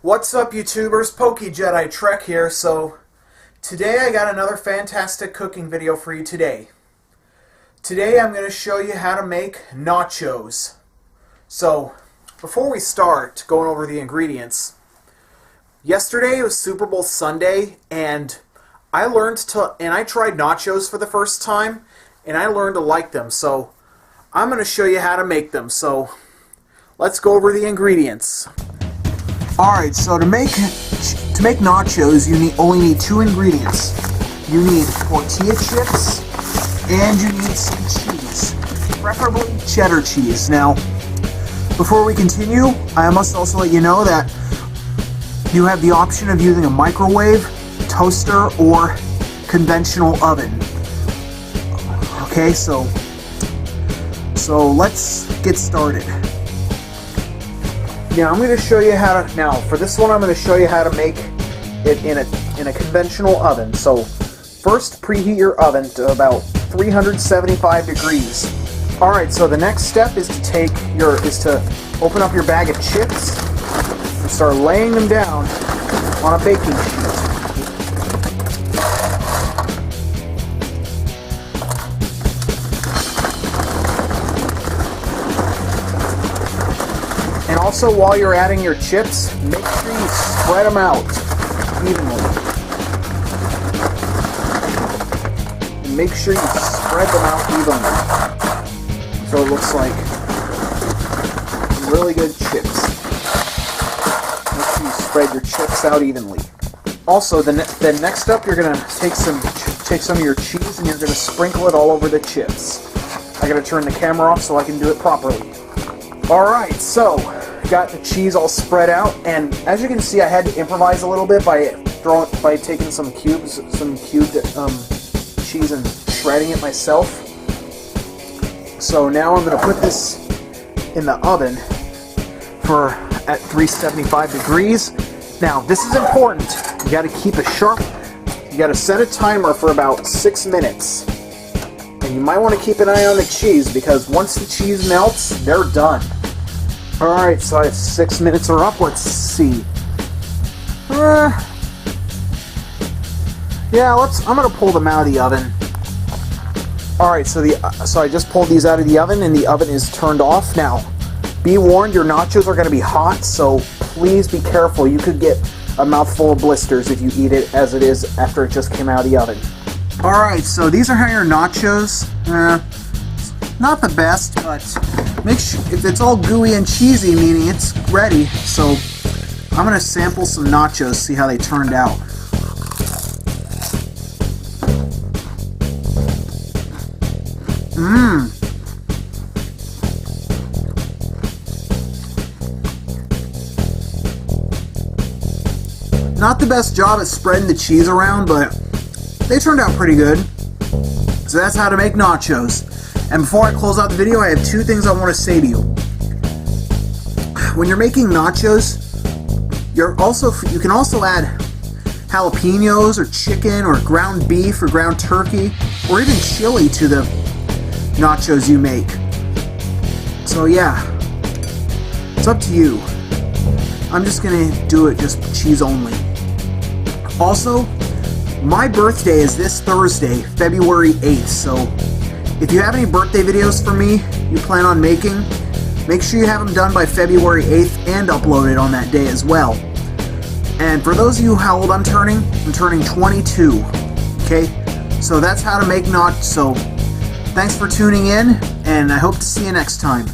What's up, YouTubers? PokeJediTrek's here. So today I got another fantastic cooking video for you today. Today I'm going to show you how to make nachos. So before we start going over the ingredients, yesterday was Super Bowl Sunday and I tried nachos for the first time and I learned to like them. So I'm going to show you how to make them. So let's go over the ingredients. Alright, so to make nachos, you only need two ingredients. You need tortilla chips, and you need some cheese, preferably cheddar cheese. Now, before we continue, I must also let you know that you have the option of using a microwave, toaster, or conventional oven. Okay, so let's get started. Now I'm going to show you how to. Now for this one, I'm going to show you how to make it in a conventional oven. So first, preheat your oven to about 375 degrees. All right. So the next step is to open up your bag of chips and start laying them down on a baking sheet. And also, while you're adding your chips, make sure you spread them out evenly. And make sure you spread them out evenly, so it looks like really good chips. Make sure you spread your chips out evenly. Also, the next up, you're gonna take some of your cheese and you're gonna sprinkle it all over the chips. I gotta turn the camera off so I can do it properly. Alright, so got the cheese all spread out, and as you can see, I had to improvise a little bit by taking some cubed cheese and shredding it myself. So now I'm going to put this in the oven at 375 degrees. Now this is important. You got to keep it sharp. You got to set a timer for about 6 minutes. And you might want to keep an eye on the cheese, because once the cheese melts, they're done. Alright, so 6 minutes are up. Let's see. I'm going to pull them out of the oven. Alright, so I just pulled these out of the oven, and the oven is turned off. Now, be warned, your nachos are going to be hot, so please be careful. You could get a mouthful of blisters if you eat it as it is after it just came out of the oven. Alright, so these are how your nachos. Not the best, but make sure if it's all gooey and cheesy, meaning it's ready. So I'm gonna sample some nachos, see how they turned out. Not the best job at spreading the cheese around, but they turned out pretty good. So that's how to make nachos. And before I close out the video, I have two things I want to say to you. When you're making nachos, you can also add jalapenos or chicken or ground beef or ground turkey or even chili to the nachos you make. So yeah, it's up to you. I'm just gonna do it just cheese only. Also, my birthday is this Thursday, February 8th, so if you have any birthday videos for me you plan on making, make sure you have them done by February 8th and uploaded on that day as well. And for those of you how old I'm turning 22. Okay, so that's how to make nachos. So thanks for tuning in, and I hope to see you next time.